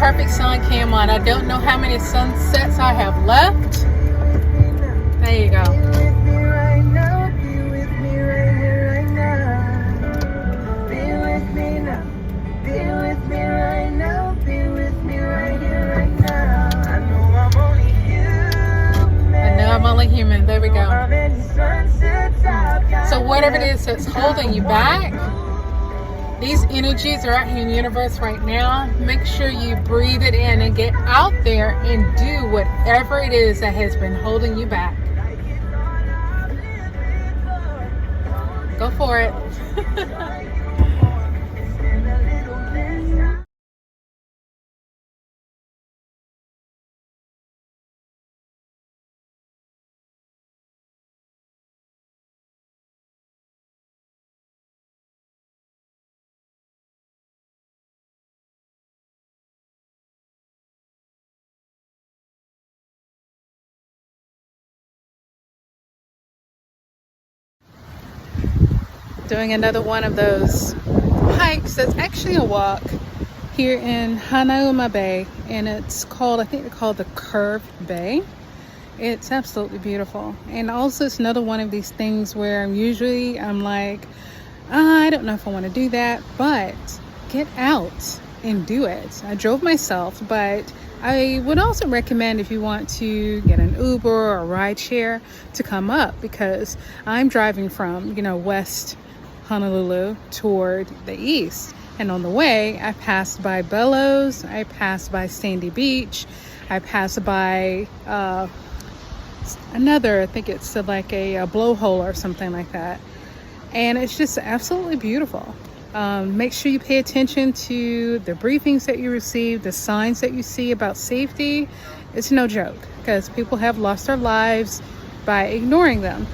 perfect sun came on. I don't know how many sunsets I have left. There you go. I'm only human. There we go. So whatever it is that's holding you back, these energies are out here in the universe right now. Make sure you breathe it in and get out there and do whatever it is that has been holding you back. Go for it. Doing another one of those hikes that's actually a walk here in Hanauma Bay, and it's called, I think they're called the Curved Bay. It's absolutely beautiful. And also it's another one of these things where I'm like, I don't know if I want to do that, but get out and do it. I drove myself, but I would also recommend if you want to get an Uber or a ride share to come up, because I'm driving from, West Honolulu toward the east. And on the way, I passed by Bellows, I passed by Sandy Beach, I passed by another, I think it's like a blowhole or something like that. And it's just absolutely beautiful. Make sure you pay attention to the briefings that you receive, the signs that you see about safety. It's no joke, because people have lost their lives by ignoring them.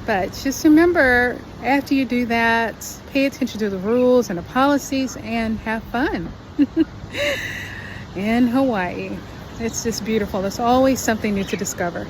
But just remember, after you do that, pay attention to the rules and the policies and have fun. In Hawaii, it's just beautiful. There's always something new to discover.